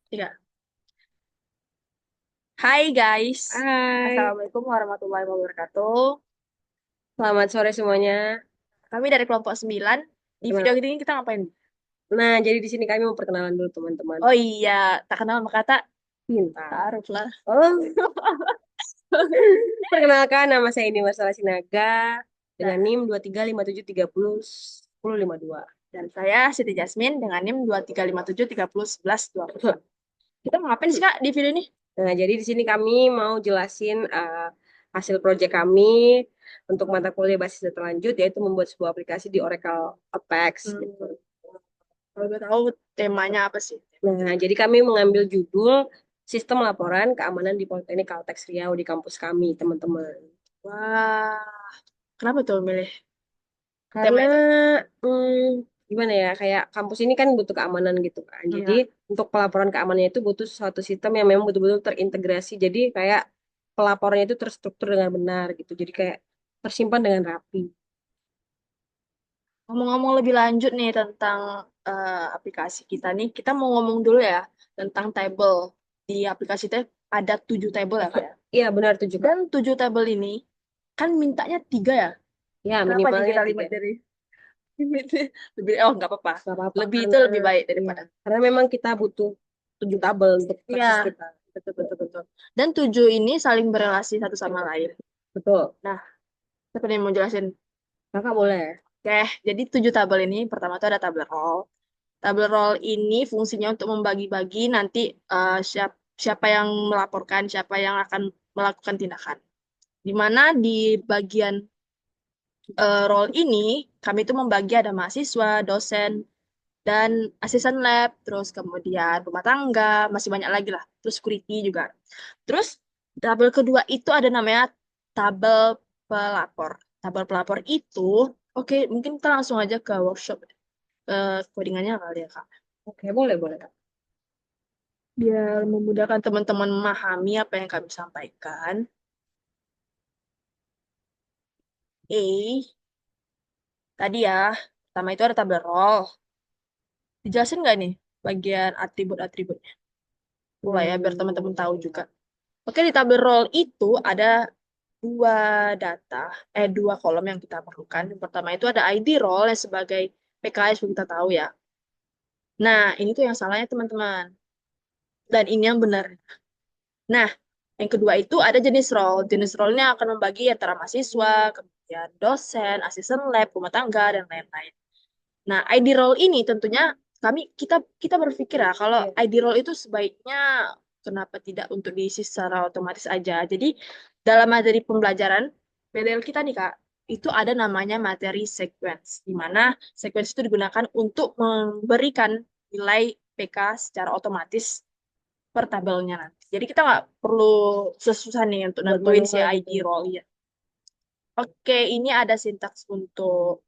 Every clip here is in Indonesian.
Tiga. Hai guys, Hai, Assalamualaikum warahmatullahi wabarakatuh. selamat sore semuanya. Kami dari kelompok 9. Di video Kenal. ini kita ngapain? Nah, jadi di sini kami mau perkenalan dulu teman-teman. Oh iya, tak kenal maka kata Pintar. taruh lah. Oh, perkenalkan nama saya Indi Marsala Sinaga dengan Nah, NIM 2357301052. dan saya Siti Jasmine dengan NIM 2357301120. Kita mau ngapain sih Kak di video ini? Nah, jadi di sini kami mau jelasin hasil proyek kami untuk mata kuliah basis data lanjut, yaitu membuat sebuah aplikasi di Oracle Apex. Gitu. Hmm, Kalau gue tahu temanya apa sih? Nah, jadi kami mengambil judul Sistem Laporan Keamanan di Politeknik Kalteks Riau di kampus kami, teman-teman. Wah, kenapa tuh milih tema Karena itu? gimana ya, kayak kampus ini kan butuh keamanan gitu kan. Jadi Iya. untuk pelaporan keamanannya itu butuh suatu sistem yang memang betul-betul terintegrasi. Jadi kayak pelaporannya itu terstruktur dengan benar gitu. Jadi kayak tersimpan dengan rapi. Ngomong-ngomong lebih lanjut nih tentang aplikasi kita nih, kita mau ngomong dulu ya tentang table. Di aplikasi itu ada 7 table ya Kak ya. Iya benar tuh juga. Dan 7 table ini kan mintanya 3 ya. Ya Kenapa nih minimalnya kita tiga. limit dari limit lebih, oh nggak apa-apa. Gak apa-apa Lebih itu karena lebih baik ya daripada. karena memang kita butuh 7 tabel untuk Iya, praksis kita. betul betul betul. Dan 7 ini saling berrelasi satu sama lain. Betul. Nah, siapa nih yang mau jelasin? Kakak boleh. Oke, jadi 7 tabel ini pertama itu ada tabel roll. Tabel roll ini fungsinya untuk membagi-bagi nanti siapa yang melaporkan, siapa yang akan melakukan tindakan. Di mana di bagian role ini kami itu membagi ada mahasiswa, dosen, dan asisten lab, terus kemudian rumah tangga, masih banyak lagi lah. Terus security juga. Terus tabel kedua itu ada namanya tabel pelapor. Tabel pelapor itu, oke, mungkin kita langsung aja ke workshop codingannya kali ya, Kak. Oke, boleh, boleh, Kak. Biar memudahkan teman-teman memahami apa yang kami sampaikan. Tadi ya, pertama itu ada tabel roll. Dijelasin nggak nih bagian atribut-atributnya? Mulai ya, biar teman-teman tahu Hmm. juga. Oke, di tabel roll itu ada dua data, dua kolom yang kita perlukan. Yang pertama itu ada ID roll yang sebagai PKS, seperti kita tahu ya. Nah, ini tuh yang salahnya teman-teman. Dan ini yang benar. Nah, yang kedua itu ada jenis role. Jenis role-nya akan membagi antara mahasiswa, kemudian dosen, asisten lab, rumah tangga, dan lain-lain. Nah, ID role ini tentunya kita kita berpikir ya kalau Iya. ID role itu sebaiknya kenapa tidak untuk diisi secara otomatis aja. Jadi dalam materi pembelajaran PDL kita nih Kak, itu ada namanya materi sequence, di mana sequence itu digunakan untuk memberikan nilai PK secara otomatis per tabelnya nanti. Jadi kita nggak perlu susah nih untuk Buat nentuin si manual ID gitu. role ya. Oke, ini ada sintaks untuk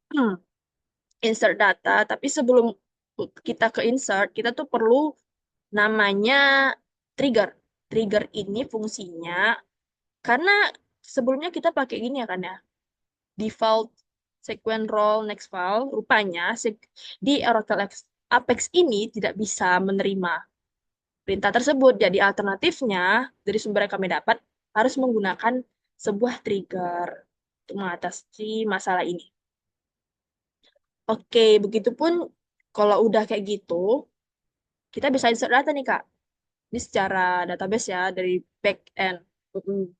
insert data, tapi sebelum kita ke insert, kita tuh perlu namanya trigger. Trigger ini fungsinya karena sebelumnya kita pakai gini ya kan ya, default sequence role next file, rupanya di Oracle Apex ini tidak bisa menerima perintah tersebut. Jadi alternatifnya dari sumber yang kami dapat harus menggunakan sebuah trigger untuk mengatasi masalah ini. Oke, begitupun kalau udah kayak gitu, kita bisa insert data nih, Kak. Ini secara database ya, dari back end.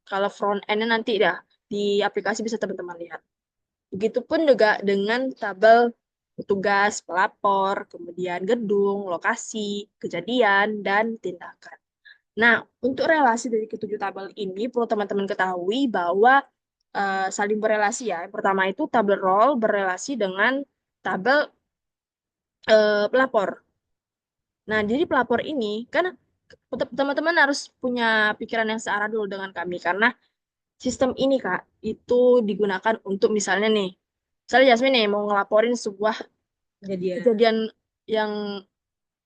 Kalau front end-nya nanti dah, di aplikasi bisa teman-teman lihat. Begitupun juga dengan tabel petugas, pelapor, kemudian gedung, lokasi, kejadian, dan tindakan. Nah, untuk relasi dari ketujuh tabel ini, perlu teman-teman ketahui bahwa saling berelasi ya. Yang pertama itu tabel role berelasi dengan tabel pelapor. Nah, jadi pelapor ini kan teman-teman harus punya pikiran yang searah dulu dengan kami karena sistem ini Kak itu digunakan untuk misalnya nih, misalnya Jasmine nih mau ngelaporin sebuah Jadi ya. kejadian yang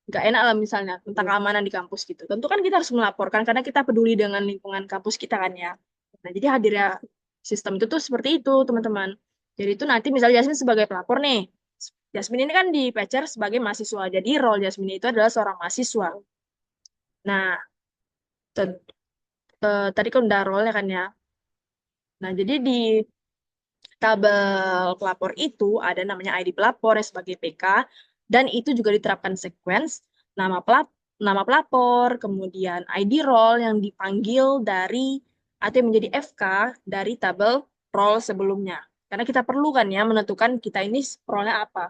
nggak enak lah misalnya tentang keamanan di kampus gitu. Tentu kan kita harus melaporkan karena kita peduli dengan lingkungan kampus kita kan ya. Nah, jadi hadirnya sistem itu tuh seperti itu teman-teman. Jadi itu nanti misalnya Jasmine sebagai pelapor nih, Jasmine ini kan di Pacer sebagai mahasiswa. Jadi role Jasmine itu adalah seorang mahasiswa. Nah, te- tadi kan udah role ya kan ya. Nah, jadi di tabel pelapor itu ada namanya ID pelapor yang sebagai PK, dan itu juga diterapkan sequence nama nama pelapor, kemudian ID role yang dipanggil dari atau yang menjadi FK dari tabel role sebelumnya. Karena kita perlu kan ya menentukan kita ini role-nya apa.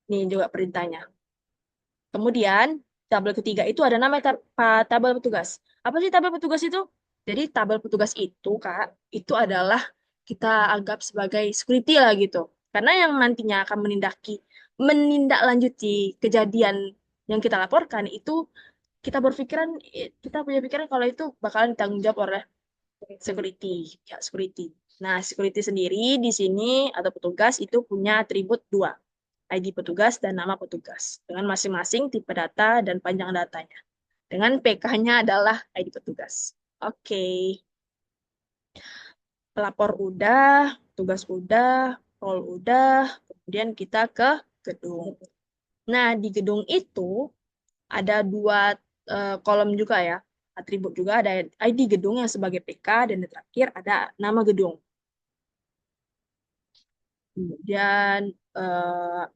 Nih juga perintahnya. Kemudian tabel ketiga itu ada nama tabel petugas. Apa sih tabel petugas itu? Jadi tabel petugas itu Kak, itu adalah kita anggap sebagai security lah gitu. Karena yang nantinya akan menindaklanjuti kejadian yang kita laporkan itu kita punya pikiran kalau itu bakalan ditanggung jawab oleh security, ya security. Nah, security sendiri di sini atau petugas itu punya atribut dua. ID petugas dan nama petugas dengan masing-masing tipe data dan panjang datanya. Dengan PK-nya adalah ID petugas. Oke, pelapor udah, tugas udah, role udah, kemudian kita ke gedung. Nah, di gedung itu ada dua kolom juga ya, atribut juga ada ID gedung yang sebagai PK dan yang terakhir ada nama gedung. Kemudian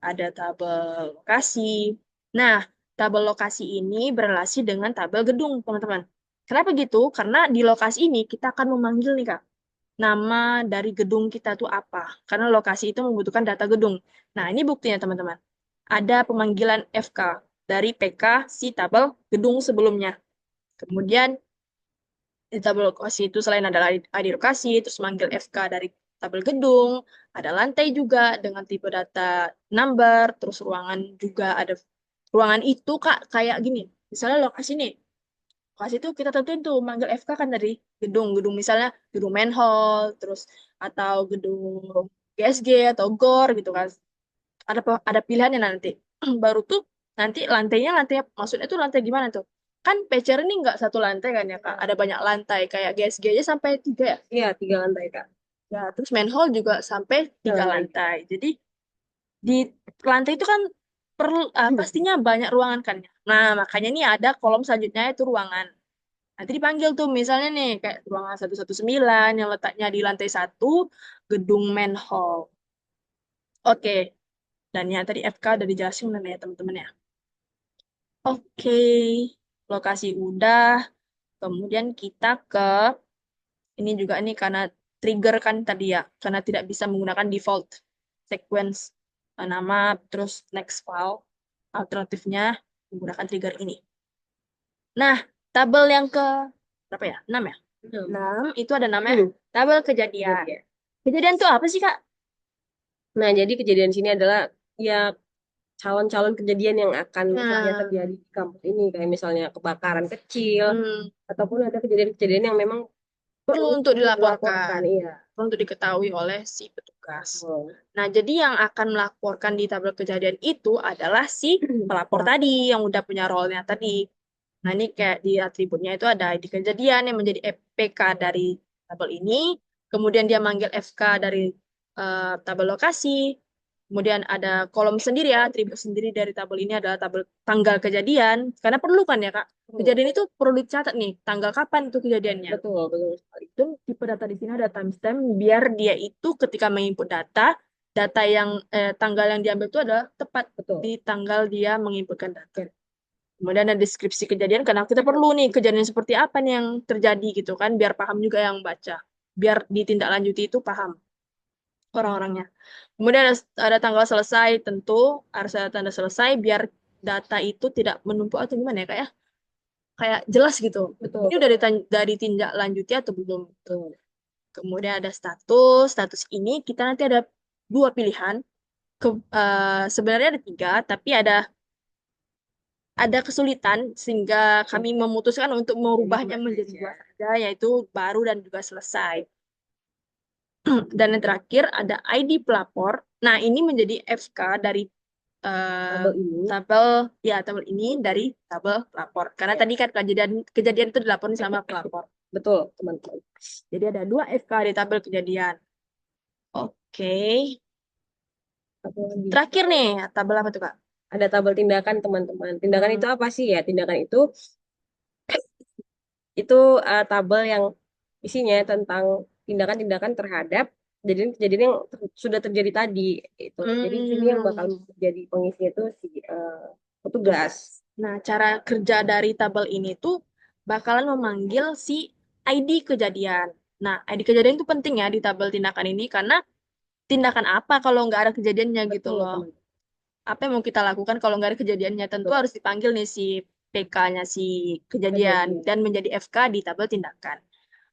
ada tabel lokasi. Nah, tabel lokasi ini berrelasi dengan tabel gedung, teman-teman. Kenapa gitu? Karena di lokasi ini kita akan memanggil nih, Kak, nama dari gedung kita tuh apa. Karena lokasi itu membutuhkan data gedung. Nah, ini buktinya, teman-teman. Ada pemanggilan FK dari PK si tabel gedung sebelumnya. Kemudian di tabel lokasi itu selain ada ID lokasi, terus manggil FK dari tabel gedung, ada lantai juga dengan tipe data number, terus ruangan juga ada ruangan itu Kak kayak gini. Misalnya lokasi nih, lokasi itu kita tentuin tuh manggil FK kan dari gedung misalnya gedung main hall, terus atau gedung GSG atau GOR gitu kan. Ada pilihannya nanti. Baru tuh nanti lantainya lantai maksudnya tuh lantai gimana tuh? Kan pecer ini nggak satu lantai kan ya Kak, ada banyak lantai kayak GSG aja sampai tiga ya. Iya, 3 lantai, Kak. Ya, terus main hall juga sampai Tiga tiga lantai. lantai. Jadi di lantai itu kan pastinya banyak ruangan kan ya. Nah, makanya nih ada kolom selanjutnya itu ruangan. Nanti dipanggil tuh misalnya nih kayak ruangan 119 yang letaknya di lantai satu gedung main hall. Oke, dan yang tadi FK udah dijelasin mana ya teman-teman ya. Oke, lokasi udah. Kemudian kita ke ini juga nih karena trigger kan tadi ya, karena tidak bisa menggunakan default sequence nama terus next file. Alternatifnya menggunakan trigger ini. Nah, tabel yang ke berapa ya? 6 ya? 6 itu ada namanya tabel kejadian. Iya. Kejadian tuh apa sih, Kak? Nah, jadi kejadian sini adalah ya calon-calon kejadian yang akan misalnya Nah, terjadi di kampus ini, kayak misalnya kebakaran kecil, hmm, ataupun ada kejadian-kejadian yang memang perlu untuk perlu dilaporkan, dilaporkan. Iya. perlu untuk diketahui oleh si petugas. Betul. Nah, jadi yang akan melaporkan di tabel kejadian itu adalah si pelapor tadi yang udah punya role-nya tadi. Nah, ini kayak di atributnya itu ada ID kejadian yang menjadi PK dari tabel ini, kemudian dia manggil FK dari tabel lokasi, kemudian ada kolom sendiri ya, atribut sendiri dari tabel ini adalah tabel tanggal kejadian, karena perlu kan ya Kak, kejadian itu perlu dicatat nih, tanggal kapan itu kejadiannya. Betul, betul sekali. Itu tipe data di sini ada timestamp, biar dia itu ketika menginput data yang tanggal yang diambil itu adalah tepat Betul. di tanggal dia menginputkan data. Kemudian ada deskripsi kejadian, karena kita perlu nih kejadian seperti apa nih yang terjadi gitu kan, biar paham juga yang baca. Biar ditindaklanjuti itu paham orang-orangnya. Kemudian ada tanggal selesai, tentu harus ada tanda selesai, biar data itu tidak menumpuk atau gimana ya, kayak kayak jelas gitu. Betul, Ini udah betul. dari tindak lanjuti atau belum. Tuh. Kemudian ada status, status ini kita nanti ada dua pilihan. Sebenarnya ada tiga, tapi ada kesulitan sehingga kami memutuskan untuk merubahnya menjadi dua saja, yaitu baru dan juga selesai. Dan yang terakhir ada ID pelapor. Nah, ini menjadi FK dari eh, Tabel ini. tabel ini dari tabel pelapor. Karena tadi kan kejadian kejadian itu dilaporin sama pelapor. Betul, teman-teman. Jadi ada dua FK di tabel kejadian. Oke. Apa lagi? Terakhir nih, tabel apa tuh, Kak? ada tabel tindakan teman-teman. Tindakan Hmm. itu apa sih ya? Tindakan itu tabel yang isinya tentang tindakan-tindakan terhadap kejadian-kejadian yang sudah terjadi tadi itu. Jadi di sini yang bakal Hmm. jadi pengisinya itu si petugas. Nah, cara kerja dari tabel ini tuh bakalan memanggil si ID kejadian. Nah, ID kejadian itu penting ya di tabel tindakan ini karena tindakan apa kalau nggak ada kejadiannya gitu Betul, loh. teman. Apa yang mau kita lakukan kalau nggak ada kejadiannya? Tentu Betul. harus dipanggil nih si PK-nya si kejadian Kejadian. dan menjadi FK di tabel tindakan.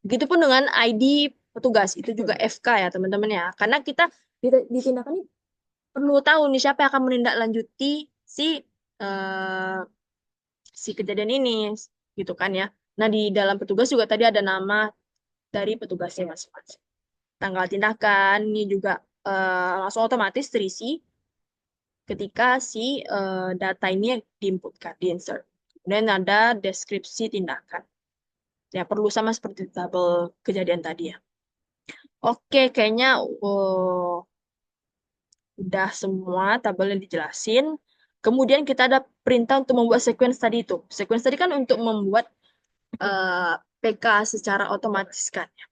Begitupun dengan ID petugas itu juga Hmm. FK ya teman-teman ya. Karena kita di tindakan ini perlu tahu nih siapa yang akan menindaklanjuti si eh, si kejadian ini gitu kan ya. Nah, di dalam petugas juga tadi ada nama dari petugasnya masing-masing. Tanggal tindakan ini juga langsung otomatis terisi ketika si data ini diinputkan, diinsert. Kemudian ada deskripsi tindakan. Ya, perlu sama seperti tabel kejadian tadi ya. Oke, kayaknya udah semua tabelnya dijelasin. Kemudian kita ada perintah untuk membuat sequence tadi itu. Sequence tadi kan untuk membuat eh, PK secara otomatis kan. Ya.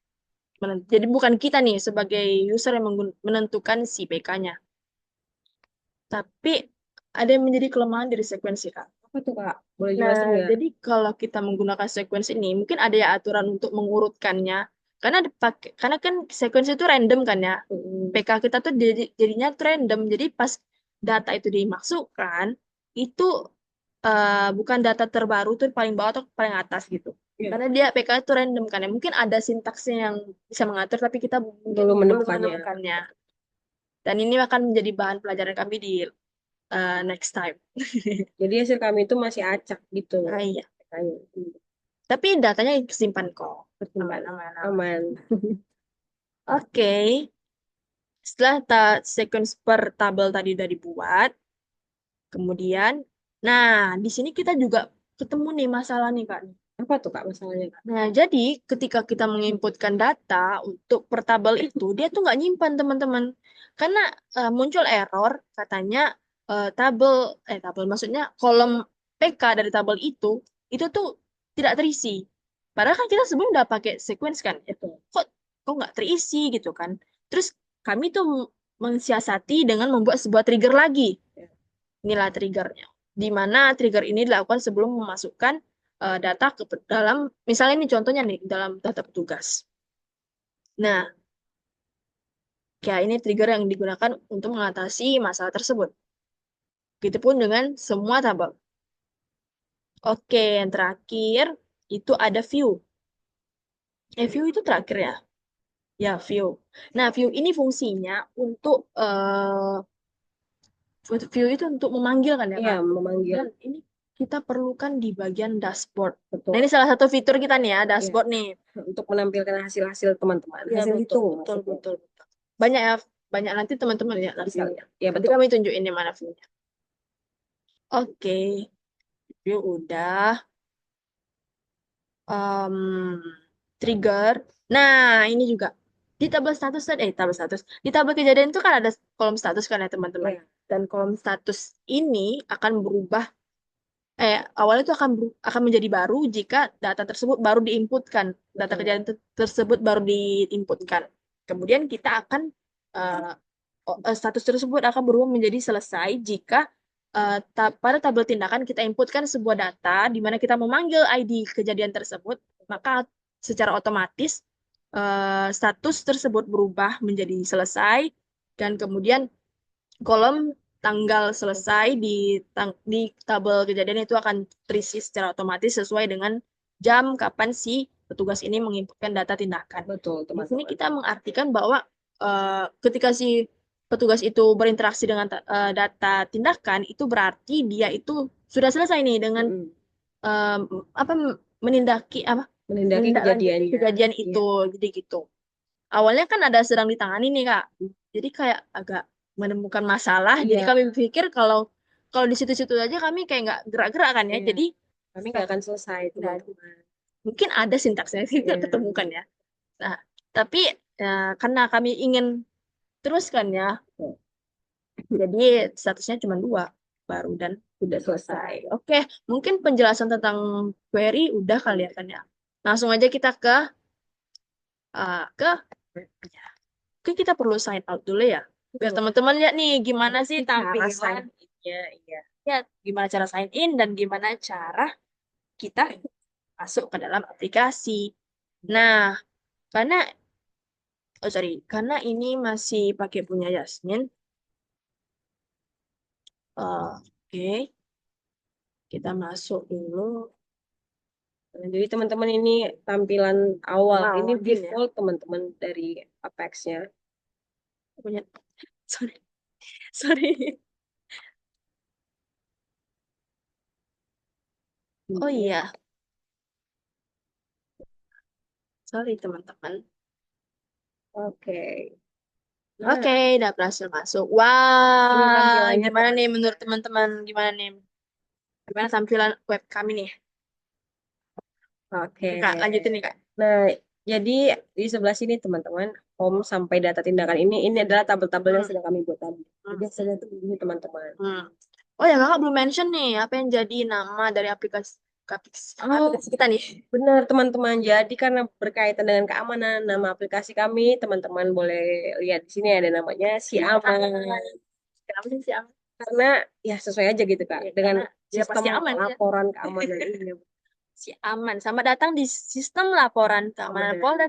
Jadi bukan kita nih sebagai user yang menentukan si PK-nya. Tapi ada yang menjadi kelemahan dari sequence Kak. Apa tuh, Kak? Boleh Nah, jelasin nggak? jadi kalau kita menggunakan sequence ini, mungkin ada ya aturan untuk mengurutkannya. Karena kan sequence itu random kan ya. Hmm. PK kita tuh jadinya tuh random. Jadi pas data itu dimasukkan, itu bukan data terbaru tuh paling bawah atau paling atas gitu. Ya, Karena dia PK itu random kan ya. Mungkin ada sintaksnya yang bisa mengatur, tapi kita mungkin belum belum menemukannya. menemukannya. Dan ini akan menjadi bahan pelajaran kami di next time. Jadi hasil kami itu masih acak gitu loh. Ah, iya. Kayaknya. Tapi datanya kesimpan kok. Aman, Pertimbangan. aman, aman. Aman. Oke, setelah sequence per tabel tadi udah dibuat, kemudian, nah di sini kita juga ketemu nih masalah nih Kak. Apa tuh, Kak, masalahnya, Kak? Nah, jadi ketika kita menginputkan data untuk per tabel itu, dia tuh nggak nyimpan teman-teman. Karena muncul error, katanya tabel maksudnya kolom PK dari tabel itu tuh tidak terisi. Padahal kan kita sebelum udah pakai sequence kan, itu kok nggak terisi gitu kan. Terus kami tuh mensiasati dengan membuat sebuah trigger lagi. Inilah triggernya. Di mana trigger ini dilakukan sebelum memasukkan data ke dalam, misalnya ini contohnya nih, dalam data petugas. Nah, kayak ini trigger yang digunakan untuk mengatasi masalah tersebut. Begitupun dengan semua tabel. Oke, yang terakhir itu ada view. View itu terakhir ya. Ya, view. Nah, view ini fungsinya untuk view itu untuk memanggil kan ya, Iya, Kak? memanggil. Dan ini kita perlukan di bagian dashboard. Nah, Betul. ini salah satu fitur kita nih ya, Iya. dashboard nih. Untuk menampilkan hasil-hasil teman-teman. Ya, Hasil betul, hitung betul, maksudnya. betul, betul. Banyak ya, banyak nanti teman-teman lihat nanti Bisa. sekalian. Ya, Nanti betul. kami tunjukin di mana view-nya. Oke, view udah. Em, Trigger. Nah, ini juga. Di tabel status, tabel status. Di tabel kejadian itu kan ada kolom status kan ya, teman-teman. Iya. Dan kolom status ini akan berubah awalnya itu akan menjadi baru jika data tersebut baru diinputkan, data Betul. kejadian tersebut baru diinputkan. Kemudian kita akan eh, status tersebut akan berubah menjadi selesai jika pada tabel tindakan kita inputkan sebuah data di mana kita memanggil ID kejadian tersebut, maka secara otomatis status tersebut berubah menjadi selesai dan kemudian kolom tanggal selesai di tabel kejadian itu akan terisi secara otomatis sesuai dengan jam kapan si petugas ini menginputkan data tindakan. Betul, Di sini teman-teman. kita mengartikan bahwa ketika si petugas itu berinteraksi dengan data tindakan, itu berarti dia itu sudah selesai nih dengan Mm-mm. em, apa apa Menindaki menindaklanjuti kejadiannya. kejadian Iya. itu, jadi gitu. Awalnya kan ada sedang ditangani nih Kak. Jadi kayak agak menemukan masalah. Jadi Iya. kami pikir kalau kalau di situ-situ aja kami kayak nggak gerak-gerak kan ya. Iya. Jadi Kami nggak akan selesai, nah, teman-teman. mungkin ada sintaksnya sih nggak Iya. ketemukan ya. Nah, tapi karena kami ingin teruskan ya, jadi statusnya cuma dua. baru dan Sudah selesai. selesai. Oke, mungkin penjelasan tentang query udah kali ya kan ya. Langsung aja kita ke webnya. Oke, kita perlu sign out dulu ya. Biar Betul. teman-teman lihat nih gimana sih Cara tampilan, sign in-nya, iya. ya, gimana cara sign in dan gimana cara kita masuk ke dalam aplikasi. Nah, karena oh sorry, karena ini masih pakai punya Yasmin. Oke, kita masuk dulu. Nah, jadi teman-teman ini tampilan awal. Nah, Ini login ya. default teman-teman dari Apex-nya. Punya, sorry, sorry. Oh iya, sorry teman-teman. Oke. Oke, Nah, udah berhasil masuk. ini Wah, tampilannya gimana nih menurut teman-teman? Gimana nih? Gimana tampilan web kami nih? oke. Kak, lanjutin nih, Kak. Nah, jadi di sebelah sini teman-teman, home sampai data tindakan ini adalah tabel-tabel yang Hmm, sudah kami buat tadi. hmm, Jadi hasilnya itu begini teman-teman. hmm. Oh ya, Kakak belum mention nih, apa yang jadi nama dari Oh, aplikasi kita nih. benar teman-teman. Jadi karena berkaitan dengan keamanan nama aplikasi kami, teman-teman boleh lihat di sini ada namanya Si Si Aman. aman. Kenapa sih si aman? Karena ya sesuai aja gitu Kak Ya, dengan karena dia sistem pasti aman ya. laporan keamanan ini. Si aman. Sama datang di sistem laporan keamanan Benar, Polda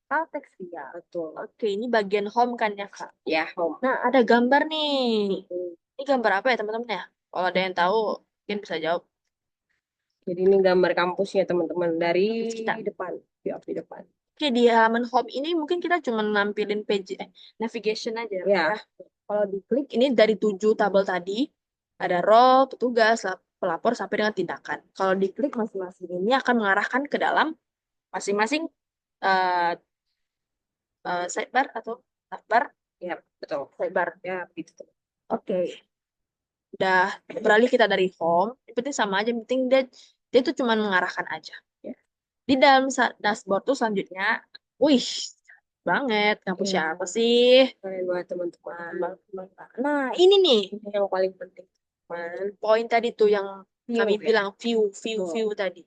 Kaltex ya. betul. Oke, ini bagian home kan ya, Kak? Ya, home. Nah, ada gambar nih. Hmm. Ini gambar apa ya, teman-teman ya? Kalau ada yang tahu, mungkin bisa jawab. Jadi ini gambar kampusnya teman-teman dari Kampus kita. depan, view of di depan. Oke, di halaman home ini mungkin kita cuma nampilin page, navigation aja, Kak, ya. Ya, Kalau diklik, ini dari 7 tabel tadi, ada role, petugas, pelapor, sampai dengan tindakan. Kalau diklik masing-masing ini akan mengarahkan ke dalam masing-masing eh sidebar atau tabbar, ya betul. sidebar. Ya, begitu. Oke, udah beralih kita dari home, yang penting sama aja, yang penting dia dia tuh cuma mengarahkan aja. Ya. Di dalam dashboard tuh selanjutnya, wih, banget, kampus Ya, siapa sih? kalian buat teman-teman. Nah, ini nih, Ini yang paling penting, teman. poin tadi tuh yang kami View ya. bilang view Betul, tadi.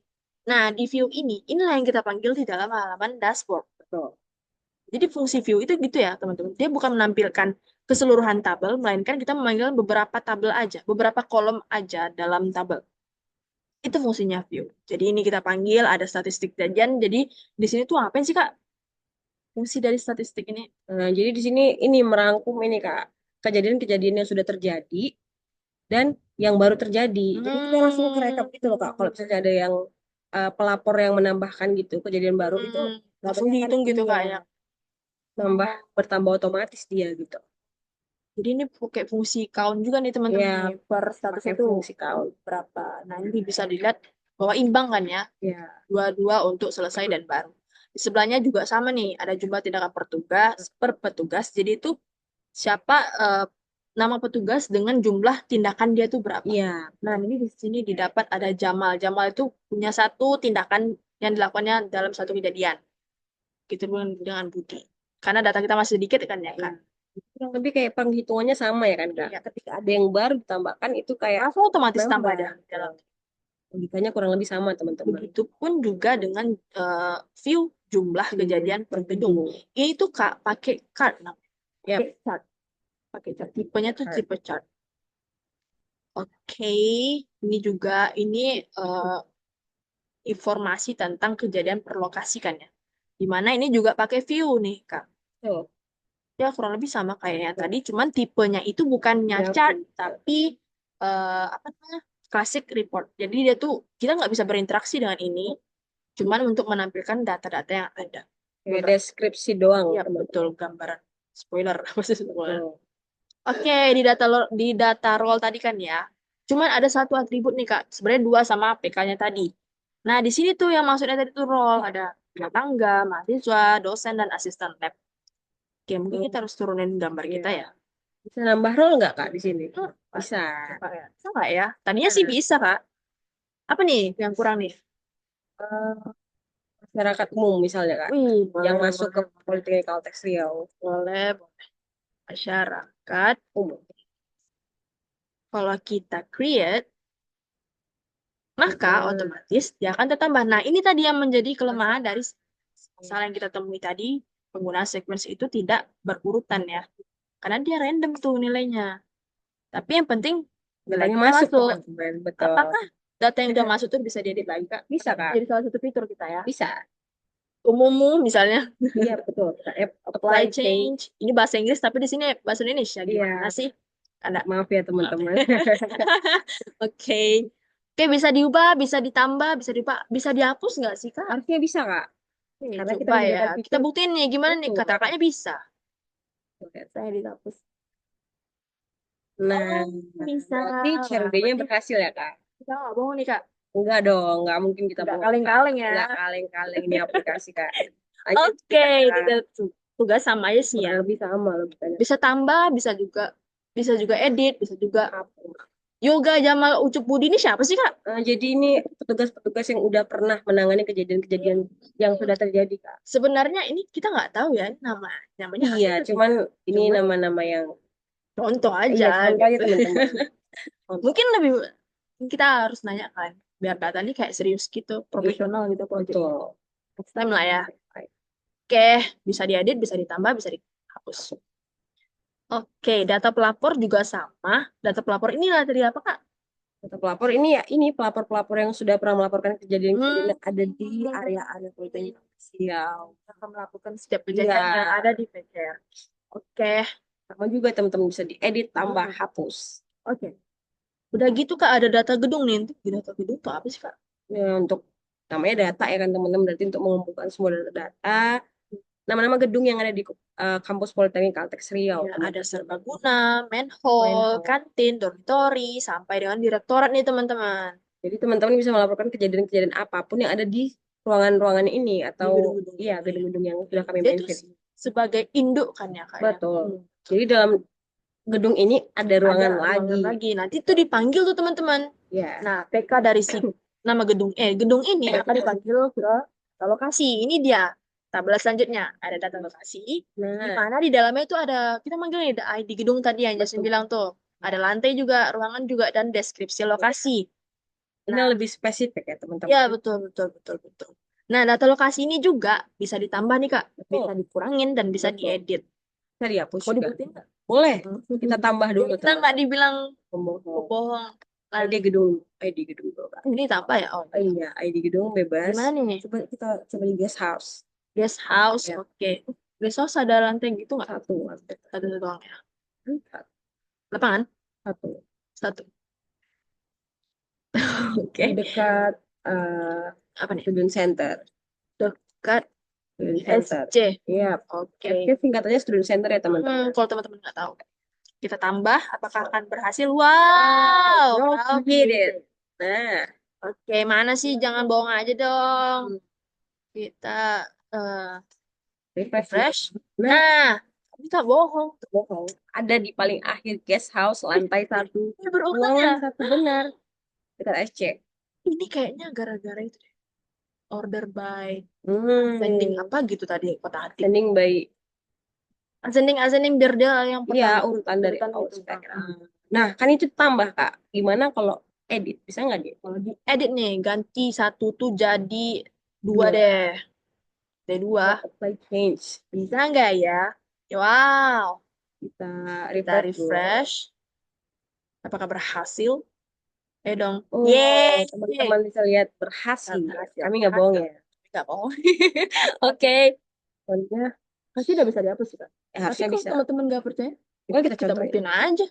Nah, di view ini, inilah yang kita panggil di dalam halaman dashboard. betul. Jadi fungsi view itu gitu ya, teman-teman. Dia bukan menampilkan keseluruhan tabel, melainkan kita memanggil beberapa tabel aja, beberapa kolom aja dalam tabel. Itu fungsinya view. Jadi ini kita panggil ada statistik jajan. Jadi di sini tuh apa sih, Kak? Fungsi dari statistik ini? Nah, jadi di sini ini merangkum ini Kak, kejadian-kejadian yang sudah terjadi dan yang baru terjadi. Jadi kita langsung ke rekap gitu loh Kak. Kalau misalnya ada yang pelapor yang menambahkan gitu kejadian baru itu Langsung datanya kan dihitung gitu, ini ya Kak ya. nambah bertambah otomatis dia gitu. Jadi ini pakai fungsi count juga nih teman-teman nih. Ya, Per status pakai itu fungsi count. berapa. Nah ini bisa dilihat bahwa imbang kan ya. Ya, Dua-dua untuk selesai dan baru. Di sebelahnya juga sama nih. Ada jumlah tindakan per petugas. Jadi itu siapa nama petugas dengan jumlah tindakan dia tuh berapa. iya, Nah ini di sini didapat ada Jamal. Jamal itu punya satu tindakan yang dilakukannya dalam satu kejadian. Gitu dengan Budi. Karena data kita masih sedikit kan ya ya. kan. Kurang lebih kayak penghitungannya sama ya kan Kak. Iya. Ketika ada yang baru ditambahkan itu kayak Langsung otomatis tambah nambah. dah dalam. Logikanya kurang lebih sama teman-teman. Begitupun juga dengan view jumlah kejadian per gedung. Ini tuh Kak pakai chart, Ya, pakai chart, pakai chart. Tipenya tuh tipe chart. Oke, ini juga ini eh, informasi tentang kejadian per lokasi kan ya. Dimana ini juga pakai view nih Kak. betul. Ya kurang lebih sama kayak yang tadi, cuman tipenya itu bukannya Ya, chart, tapi apa namanya? Classic report. Jadi dia tuh kita nggak bisa berinteraksi dengan ini, cuman untuk menampilkan data-data yang ada. kayak Beberapa. deskripsi doang Ya, teman-teman. betul gambaran. Spoiler, maksudnya spoiler. Betul. Oke, di data role tadi kan ya. Cuman ada satu atribut nih, Kak. Sebenarnya dua sama PK-nya tadi. Nah, di sini tuh yang maksudnya tadi tuh role. Ada rumah tangga, mahasiswa, dosen, dan asisten lab. Oke, mungkin kita harus turunin gambar Iya. kita ya. Bisa nambah role nggak Kak di sini? Hmm, Bisa. coba ya. Bisa nggak ya? Tadinya sih bisa, Kak. Apa nih yang kurang nih? Eh, masyarakat umum misalnya Kak, Wih, yang boleh, masuk ke boleh, boleh. Politeknik Kalteks Riau Boleh, boleh. Masyarakat. umum. Kalau kita create, maka Hmm. otomatis dia akan tertambah. Nah, ini tadi yang menjadi kelemahan dari masalah yang kita temui tadi, penggunaan sequence itu tidak berurutan ya. Karena dia random tuh nilainya. Tapi yang penting nilai Datanya kita masuk masuk. teman-teman, betul. Apakah data yang udah masuk tuh bisa diedit lagi, Kak? Bisa Kak, Jadi salah satu fitur kita ya. bisa. Umum misalnya Iya betul. Kita apply apply change. change. Ini bahasa Inggris tapi di sini bahasa Indonesia gimana Iya, sih? Ada. maaf ya Maaf ya. teman-teman. Oke. Oke, bisa diubah, bisa ditambah, bisa diubah, bisa dihapus nggak sih, Kak? Harusnya bisa Kak, Oke, karena kita coba ya. menyediakan Kita fitur buktiin nih gimana nih betul. kata kakaknya bisa. Saya dihapus. Nah, Oh, bisa. berarti Wah, CRD-nya berarti berhasil ya Kak? kita nggak bohong nih, Kak. Enggak dong, enggak mungkin kita Nggak bohong Kak. kaleng-kaleng ya. Enggak kaleng-kaleng ini aplikasi Kak. Lanjut Oke, kita Kak. kita tugas sama aja sih Kurang ya. lebih sama loh kita. Bisa tambah, bisa juga edit, bisa juga Yoga Jamal Ucup Budi ini siapa sih, Kak? Jadi ini petugas-petugas yang udah pernah menangani kejadian-kejadian yang sudah terjadi Kak. Sebenarnya ini kita nggak tahu ya ini namanya Iya, aslinya cuman siapa. ini Cuman nama-nama yang contoh aja iya contoh aja gitu. teman-teman. Contoh. Mungkin lebih kita harus nanya kan biar data ini kayak serius gitu, Iya, profesional gitu proyeknya. betul. Next time lah ya. Oke, bisa diedit, bisa ditambah, bisa dihapus. Oke, data pelapor juga sama. Data pelapor inilah dari apa, Kak? Untuk pelapor ini ya ini pelapor-pelapor yang sudah pernah melaporkan kejadian-kejadian Hmm, yang ada di area-area potensial. akan melakukan setiap Iya, kejadian yang ada di PCR. Oke, sama juga teman-teman bisa diedit tambah hmm, hapus. oke. Udah gitu, Kak, ada data gedung nih. Di data gedung tuh apa sih, Kak? Ya, untuk namanya data ya kan teman-teman berarti untuk mengumpulkan semua data nama-nama gedung yang ada di kampus Politeknik Kalteks Riau Ya, ada teman-teman. serbaguna, manhole, Menhub. kantin, dormitory, sampai dengan direktorat nih, teman-teman. Jadi teman-teman bisa melaporkan kejadian-kejadian apapun yang ada di ruangan-ruangan ini Di atau gedung-gedung iya ini. gedung-gedung yang sudah kami Dia tuh mention. sebagai induk kan ya, Kak ya. Betul. Hmm. Jadi dalam gedung ini ada Ada ruangan ruangan lagi. lagi. Nanti tuh dipanggil tuh teman-teman. Ya, Nah, PK dari si nama gedung ini akan dipanggil ke lokasi. Ini dia tabel selanjutnya. Ada data lokasi. Di nah, mana di dalamnya itu ada kita manggil nih ID gedung tadi yang Jasin betul. bilang tuh. Ada lantai juga, ruangan juga dan deskripsi lokasi. Ini Nah, lebih spesifik ya ya teman-teman. betul betul betul betul. Nah, data lokasi ini juga bisa ditambah nih Kak. Bisa Betul, dikurangin dan bisa betul. diedit. Bisa dihapus Mau juga. dibuatin nggak? Boleh. Hmm. Kita tambah Jadi dulu kita nggak teman-teman. dibilang Pembohong. pembohong. ID gedung, ID gedung dulu, Kak. Ini apa ya? Oh, Oh, iya, ID gedung di bebas. mana nih? Coba kita coba di guest house. Guest house, Ya, oke. Guest house ada lantai gitu nggak? satu lantai. Satu doang ya. Satu. Lapangan? Satu. Satu. Di Oke. dekat eh, Apa nih? student center. Dekat Student center. SC. Iya, Oke. SC singkatannya student center ya teman-teman. Kalau teman-teman nggak tahu, kita tambah, apakah akan berhasil? Wow, Wow, how you did did it. it? Nah, Oke, mana sih? Jangan bohong aja dong. Kita eh, refresh dulu. refresh. Nah, Nah, kita bohong. bohong. Ada di paling akhir guest house lantai satu, Ini berulang ruangan ya. satu benar dekat SC. Ini kayaknya gara-gara itu deh. Order by sending Hmm, apa gitu tadi, kota hati. standing by Ascending biar dia yang iya pertama urutan dari urutan gitu. outspec. Nah, kan itu tambah Kak. Gimana kalau edit? Bisa nggak dia? Kalau di edit nih ganti satu tuh jadi dua Dua. deh, jadi dua. Buat apply change. Bisa nggak ya? Wow, Kita kita refresh dulu. refresh. Apakah berhasil? Dong. Oh, Yeay. teman-teman bisa lihat berhasil. Berhasil, Kami nggak bohong berhasil. ya. Nggak bohong. Oke. Soalnya Pasti udah bisa dihapus sih, Kak. Tapi harusnya kalau bisa. teman-teman nggak percaya, Coba kita kita contohin. buktiin aja.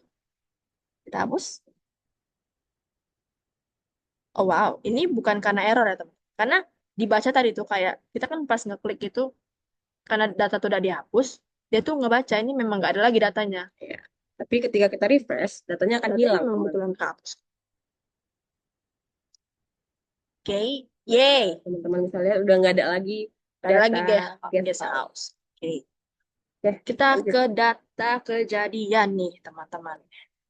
Kita hapus. Oh wow, ini bukan karena error ya teman. Karena dibaca tadi tuh kayak kita kan pas ngeklik itu karena data tuh udah dihapus, dia tuh ngebaca ini memang nggak ada lagi datanya. Ya. Tapi ketika kita refresh, datanya akan Datanya hilang, memang teman. betulan kehapus. Oke, yay. Teman-teman bisa lihat udah nggak ada lagi Ada data lagi guys, guest guest house. house. Oke, Oke, kita lanjut. ke data kejadian nih teman-teman.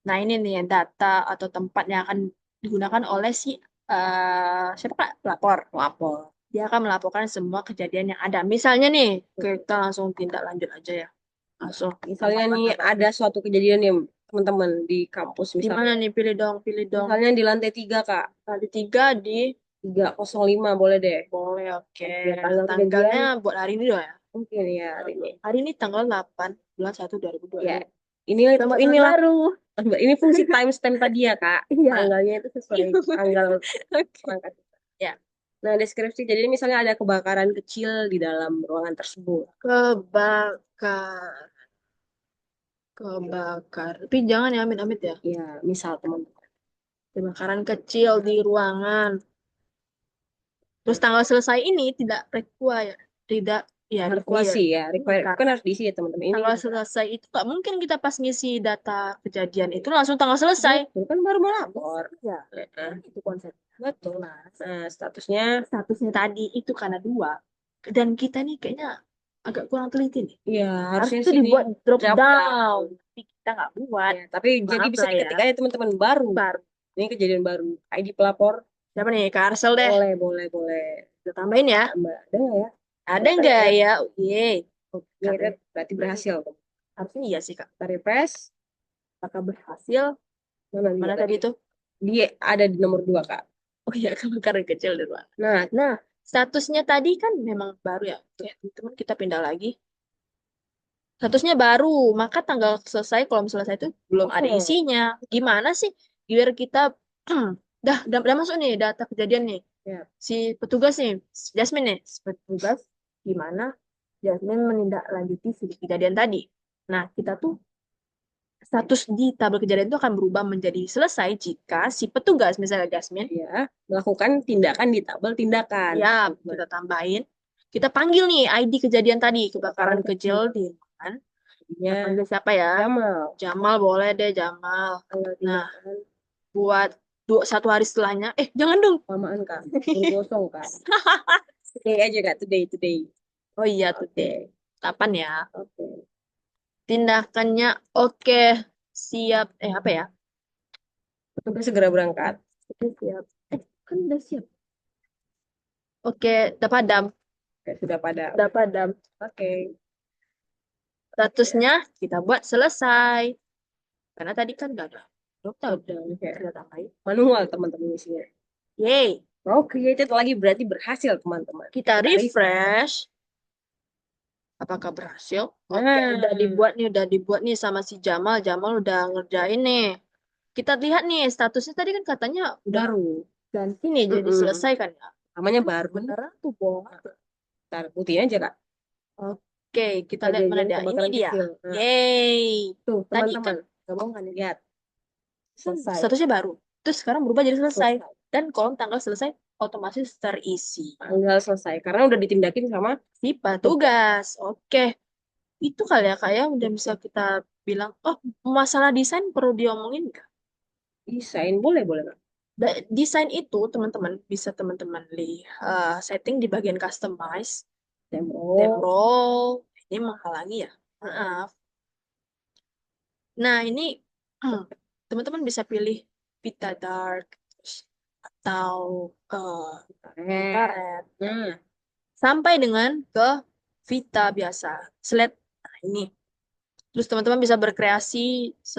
Nah ini nih data atau tempat yang akan digunakan oleh si siapa Kak? Pelapor. Lapor. Dia akan melaporkan semua kejadian yang ada. Misalnya nih, kita langsung tindak lanjut aja ya. Langsung. Misalnya nih ada suatu kejadian yang teman-teman di kampus Di mana misalnya. nih? Pilih dong, pilih dong. Misalnya di lantai 3 Kak, Kali 3 di 305 boleh deh. boleh, oke. Oke, tanggal kejadian Tanggalnya buat hari ini doang ya. mungkin ya hari ini. Hari ini tanggal 8 bulan 1 Ya, 2025. ini Selamat tahun inilah baru. ini fungsi timestamp tadi ya Kak. Iya. Tanggalnya itu sesuai tanggal Oke. berangkat. Ya, Nah, deskripsi jadi misalnya ada kebakaran kecil di dalam ruangan tersebut. kebakar, kebakar. Tapi jangan ya amit-amit ya. Ya, misal teman-teman. Kebakaran kecil di ruangan. Terus tanggal selesai ini tidak require, tidak ya Harus require. diisi ya, require Karena kan harus diisi ya teman-teman. Ini tanggal selesai itu nggak mungkin kita pas ngisi data kejadian itu langsung tanggal selesai. betul kan baru mau lapor. Ya, Heeh. itu konsep. Betul. Nah, statusnya Statusnya tadi itu karena dua. Dan kita nih kayaknya agak kurang teliti nih. ya Harus harusnya itu sini dibuat drop drop down. down. Tapi kita nggak buat. Ya, tapi jadi Maaf bisa lah ya. diketik aja teman-teman baru. Baru. Ini kejadian baru. ID pelapor Siapa nih? Kak Arsel deh. boleh, boleh, boleh. Kita tambahin ya. Tambah ada nggak ya? Ada Ada nggak ya. ya? Oke. Oke, Katanya. berarti berhasil. Harusnya iya sih, Kak. Kita refresh. Apakah berhasil? Mana dia Mana tadi tadi? tuh? Dia ada di nomor 2 Kak. Oh iya, kebakaran kecil di luar. Nah, Nah, statusnya tadi kan memang baru ya. Oke, teman-teman kita pindah lagi. Statusnya baru, maka tanggal selesai kalau misalnya selesai itu belum ada kosong. isinya. Gimana sih? Biar kita dah masuk nih data kejadian nih. Ya, Si petugas nih, Jasmine nih, si petugas gimana Jasmine menindaklanjuti si kejadian tadi. Nah, kita tuh status di tabel kejadian itu akan berubah menjadi selesai jika si petugas, misalnya Jasmine, ya, melakukan tindakan di tabel tindakan. ya Teman-teman. kita tambahin, kita panggil nih ID kejadian tadi, Kebakaran kebakaran kecil kecil. di ruangan. Kita Jadinya panggil siapa ya? Jamal. Jamal boleh deh Jamal. Tanggal Nah, tindakan buat 1 hari setelahnya, jangan dong. lamaan Kak. Buru gosong Kak. Today aja Kak, today, today. Oh iya tuh Oke, deh. Kapan ya? oke. Tindakannya oke, siap. Apa ya? Petugas segera berangkat. Oke, siap. Kan udah siap. Oke, udah padam. Oke, sudah pada. Udah padam. Oke. Statusnya kita buat selesai. Karena tadi kan nggak ada. Dokter udah Oke. kita tambahin. Manual teman-teman isinya. Yeay. Mau created lagi berarti berhasil teman-teman. Kita Kita refresh. Apakah berhasil? Oke, Nah, udah dibuat nih sama si Jamal. Jamal udah ngerjain nih. Kita lihat nih, statusnya tadi kan katanya udah baru. ganti nih, jadi Mm-mm. selesai kan ya. Namanya Itu baru. beneran tuh bohong. Ntar buktiin aja Kak. Oke, kita lihat mana Kejadian dia. Ini kebakaran dia. kecil. Nah, Yeay. tuh Tadi kan teman-teman. Gak mau kan lihat. Selesai. statusnya baru. Terus sekarang berubah jadi selesai. Selesai. Dan kolom tanggal selesai otomatis terisi. Tanggal selesai. Karena udah ditindakin sama Si petugas. Oke. Itu kali ya kayak udah bisa kita bilang, oh masalah desain perlu diomongin nggak? desain. Boleh, boleh Kak. Desain itu teman-teman bisa teman-teman lihat setting di bagian customize, Demo. Demroll. Ini menghalangi ya. Maaf. Nah ini teman-teman bisa pilih Vita Dark terus, atau Vita Karet. Red Nah, sampai dengan ke Vita biasa. Slide. Nah, ini. Terus teman-teman bisa berkreasi bebas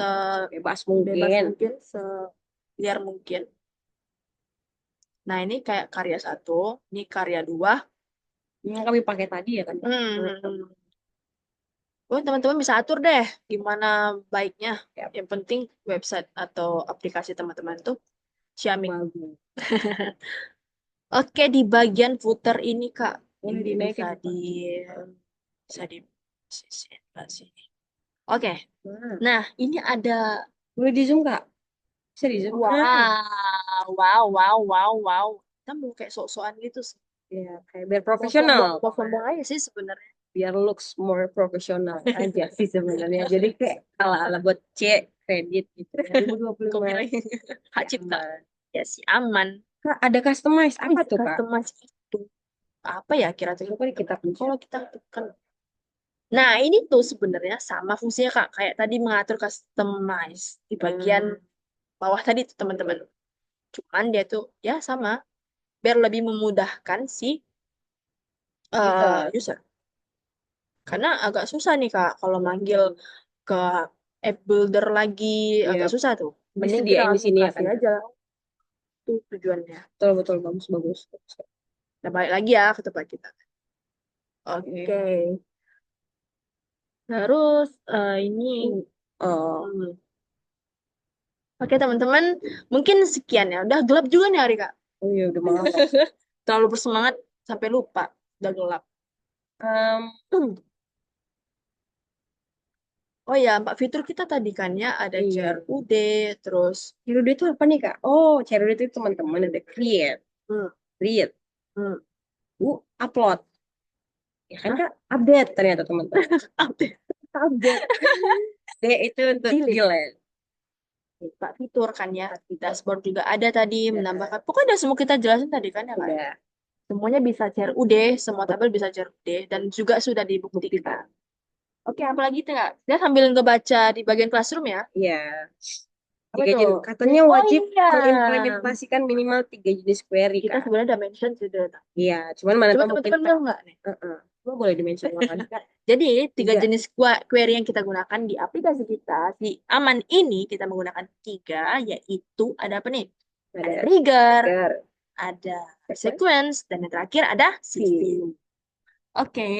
sebebas mungkin. mungkin, seliar mungkin. Nah, ini kayak karya satu, ini karya dua. Yang kami pakai tadi ya kan. Hmm. Oh, teman-teman bisa atur deh gimana baiknya. Ya, Yang penting website atau aplikasi teman-teman tuh Xiaomi. bagus. Oke, di bagian footer ini, Kak, Boleh ini dinaikin Pak. bisa di sini. Oke. Nah, Nah, ini ada boleh di zoom Kak. Bisa di zoom. Nah, wow. Kita mau kayak sok-sokan gitu sih. ya kayak biar Mau profesional. sombong aja sih sebenarnya. Biar looks more profesional aja sih sebenarnya. Jadi kayak ala-ala buat C kredit gitu. Kok 2025. bilang hak Ya cipta. aman. Ya sih aman. Kak, ada customize. Apa tuh Kak? Customize itu apa ya kira-kira? Coba di kita kunci. Kalau kita tekan. Nah, ini tuh sebenarnya sama fungsinya Kak. Kayak tadi mengatur customize di bagian bawah tadi tuh teman-teman. Cuman dia tuh ya sama. Biar lebih memudahkan si User. user. Karena agak susah nih Kak kalau manggil ke app builder lagi, agak Ya, susah tuh. Mending kita disediain di langsung sini ya kasih kan. aja tuh tujuannya. Betul betul bagus bagus. Kita balik lagi ya ke tempat kita. Oke. Oke. Terus ini, Oh, hmm, oke teman-teman, mungkin sekian ya. Udah gelap juga nih hari Kak. oh iya udah malam. Terlalu bersemangat sampai lupa. Udah gelap. Um, Oh ya, Mbak fitur kita tadi kan ya ada iya. CRUD, terus Cerudo itu apa nih Kak? Oh, Cerudo itu teman-teman ada create, hmm, read, hmm, upload. Ya kan hah? Kak? Update ternyata teman-teman. Update. Update. D itu untuk Delete. delete. Pak fitur kan ya. Dashboard juga ada tadi Ya, menambahkan. Pokoknya udah semua kita jelasin tadi kan ya Kak. udah Semuanya bisa CRUD, semua tabel bisa CRUD dan juga sudah dibuktikan. buktikan. Oke, apalagi itu Kak? Dia sambil ngebaca di bagian classroom ya. Iya. Apa Tiga tuh? jenis. Katanya Oh wajib iya. mengimplementasikan minimal 3 jenis query Kita Kak. sebenarnya udah mention sudah. Iya, cuman mana Coba tahu mungkin teman-teman Kak. mau nggak nih? Cuma boleh dimention kan? Jadi, tiga Tiga. jenis query yang kita gunakan di aplikasi kita, di Aman ini kita menggunakan tiga, yaitu ada apa nih? Ada Ada trigger, trigger, ada sequence, sequence, dan yang terakhir ada view. system. Oke,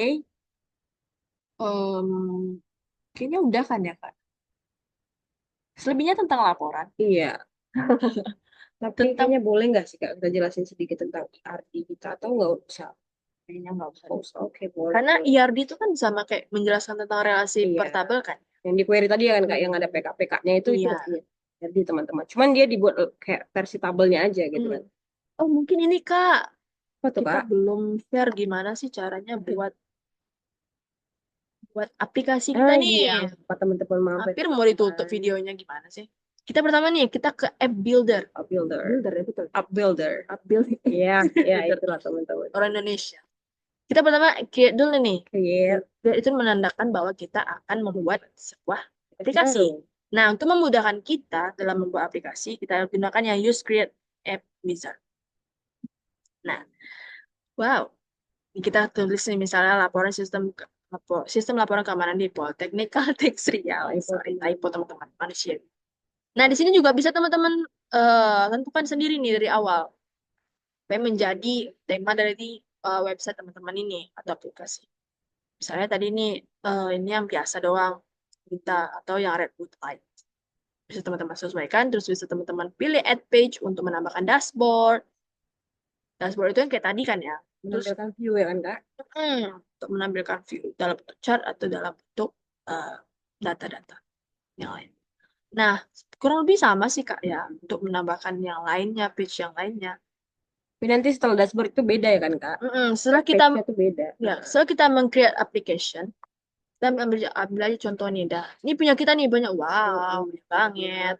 em, kayaknya udah kan ya, Kak? Selebihnya tentang laporan. Iya. Tapi Tetap kayaknya boleh nggak sih Kak kita jelasin sedikit tentang ERD kita atau nggak usah? kayaknya nggak usah Oh, deh. oke boleh. Karena ERD itu kan sama kayak menjelaskan tentang relasi Iya. per tabel kan? Yang di query tadi ya kan Kak, yang ada Hmm, PK-PK-nya itu iya. iya. Jadi teman-teman. Cuman dia dibuat kayak versi tabelnya aja gitu Hmm. kan. Oh, mungkin ini, Kak. Apa tuh Kita Kak? belum share gimana sih caranya buat buat aplikasi kita Ah nih. iya, lupa teman-teman mampir Hampir mau ditutup teman-teman. videonya gimana sih? Kita pertama nih, kita ke app builder. App builder. Builder ya betul. App builder. App builder. Iya, iya Builder. itulah teman-teman. Orang Indonesia. Kita pertama create dulu nih. Create Create itu menandakan bahwa kita akan membuat sebuah aplikasi aplikasi. baru. Nah, untuk memudahkan kita dalam membuat aplikasi, kita gunakan yang use create app wizard. Nah, wow. Ini kita tulis nih misalnya laporan sistem laporan keamanan di Politeknik Kaltextrial. Sorry, typo teman-teman, manusia. Nah, di sini juga bisa teman-teman tentukan sendiri nih dari awal. Apa yang menjadi tema dari website teman-teman ini atau aplikasi. Misalnya tadi ini yang biasa doang kita atau yang Redwood Light. Bisa teman-teman sesuaikan, terus bisa teman-teman pilih add page untuk menambahkan dashboard. Dashboard itu yang kayak tadi kan ya. Terus Menampilkan view ya kan Kak? untuk menampilkan view dalam bentuk chart atau dalam bentuk eh, data-data yang lain. Nah, kurang lebih sama sih Kak ya untuk menambahkan yang lainnya, page yang lainnya. Tapi nanti setelah dashboard itu beda ya kan Kak? Setelah kita Page-nya tuh beda. ya, setelah kita meng-create application, kita ambil aja contoh nih dah. Ini punya kita nih banyak, wow, banyak banget.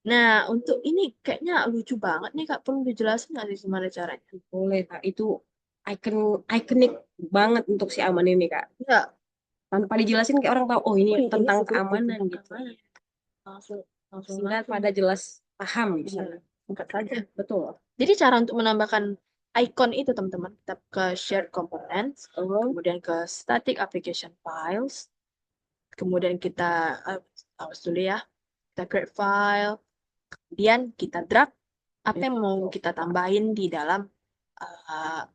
Nah, untuk ini kayaknya lucu banget nih Kak. Perlu dijelasin nggak sih gimana caranya? Boleh Kak. Itu ikonik banget untuk si aman ini Kak. Ya, Tanpa dijelasin kayak orang tahu, oh ini wih, ini tentang sesuatu keamanan tentang gitu. keamanan. Langsung, langsung, Sehingga langsung. pada jelas paham gitu. Iya, singkat saja. Betul. Jadi cara untuk menambahkan icon itu teman-teman, kita ke share components, Oh, kemudian ke static application files, kemudian kita awas dulu ya, kita create file, kemudian kita drag apa yang mau kita tambahin di dalam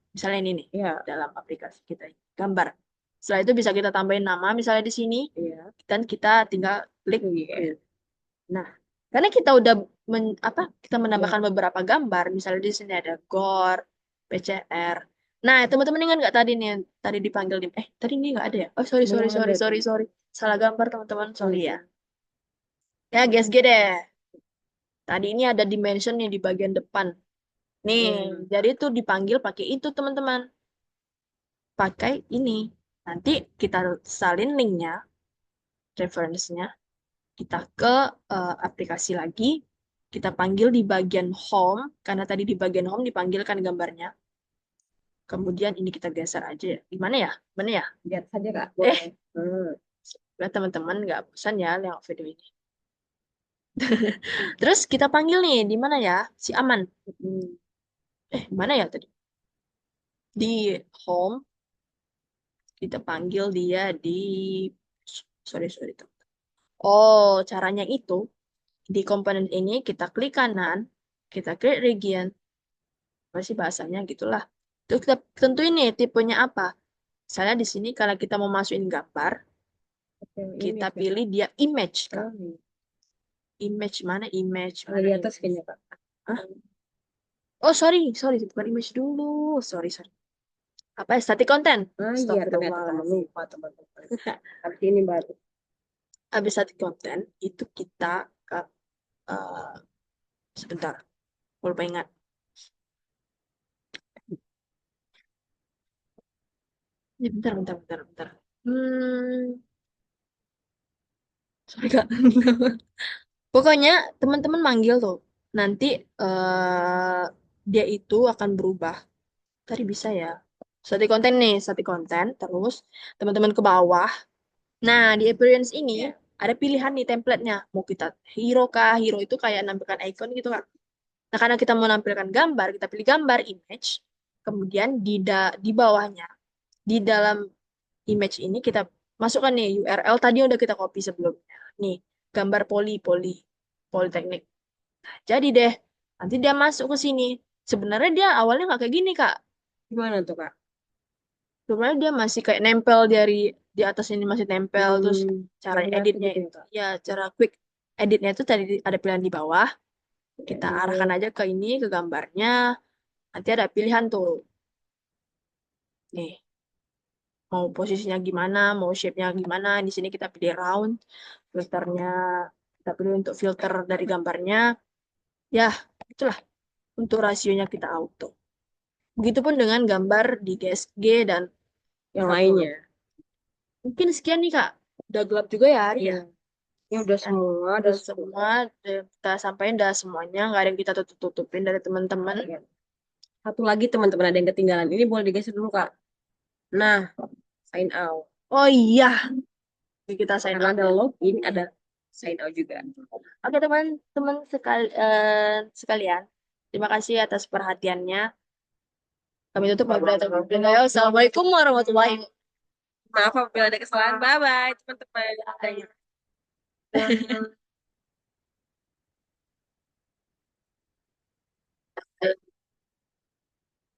misalnya ini nih, iya. dalam aplikasi kita ini, gambar. Setelah itu bisa kita tambahin nama misalnya di sini, Iya. dan kita tinggal klik Iya. create. Nah, karena kita udah kita Iya. menambahkan beberapa gambar, misalnya di sini ada GOR, PCR. Nah, teman-teman ingat nggak tadi nih, tadi dipanggil di, tadi ini nggak ada ya? Oh, sorry, sorry, Belum sorry, ada sorry, tuh. sorry. Salah gambar, teman-teman, sorry ya. Ya, guys, deh. Tadi ini ada dimension nih di bagian depan. Nih, jadi itu dipanggil pakai itu, teman-teman. Pakai ini. Nanti kita salin linknya, reference-nya, kita ke aplikasi lagi, kita panggil di bagian home, karena tadi di bagian home dipanggilkan gambarnya. Kemudian ini kita geser aja. Gimana ya? Mana ya? Lihat saja Kak. Eh, Boleh. Hmm. Biar teman-teman nggak bosan ya lihat video ini. Terus kita panggil nih, di mana ya? Si Aman. Hmm. Mana ya tadi? Di home, kita panggil dia di, sorry, sorry. Oh, caranya itu di komponen ini kita klik kanan, kita klik region, apa sih bahasanya gitulah. Terus kita tentuin nih tipenya apa. Misalnya di sini kalau kita mau masukin gambar, Oke, ini kita ya. pilih dia image, Kak. Oh, iya. Image mana image Ada mana di atas image. kayaknya, Kak. Hah? Oh, sorry, bukan image dulu. Sorry. Apa ya? Static content. Ah iya, ternyata teman Astagfirullahaladzim. lupa teman-teman. Tapi ini baru. Habis static content, itu kita ke, eh, sebentar, aku lupa ingat. Ya, bentar. Sorry, Kak. Pokoknya teman-teman manggil tuh. Nanti eh dia itu akan berubah. Tadi bisa ya. Static content nih, static content. Terus teman-teman ke bawah. Nah, di appearance ini ada pilihan nih template-nya. Mau kita hero kah? Hero itu kayak nampilkan icon gitu kan. Nah, karena kita mau nampilkan gambar, kita pilih gambar image. Kemudian di bawahnya, di dalam image ini kita masukkan nih URL tadi udah kita copy sebelumnya. Nih, gambar politeknik. Jadi deh, nanti dia masuk ke sini. Sebenarnya dia awalnya nggak kayak gini, Kak. Gimana tuh, Kak? Sebenarnya dia masih kayak nempel di atas ini masih nempel. Terus cara Labu-labu editnya, gitu ya, Kak? ya cara quick editnya itu tadi ada pilihan di bawah. Kita arahkan Oh, aja ke ini, ke gambarnya. Nanti ada pilihan tuh. Nih, mau posisinya gimana, mau shape-nya gimana. Di sini kita pilih round. Filternya, kita pilih untuk filter dari gambarnya. Ya, itulah untuk rasionya kita auto. Begitupun dengan gambar di GSG dan yang Fablo. lainnya. Mungkin sekian nih Kak. Udah gelap juga ya hari Iya. ya. Ini udah Dan semua, udah semua, udah kita sampaikan udah semuanya. Nggak ada yang kita tutupin dari teman-teman. Iya. Satu lagi teman-teman ada yang ketinggalan. Ini boleh digeser dulu, Kak. Nah, sign out. Oh iya, kita sign Karena out ada dulu. login, ada sign out juga. Oke teman-teman sekalian. Terima kasih atas perhatiannya. Kami tutup wabillahi. Assalamualaikum warahmatullahi Maaf apabila ada kesalahan. Bye-bye, teman-teman. wabarakatuh.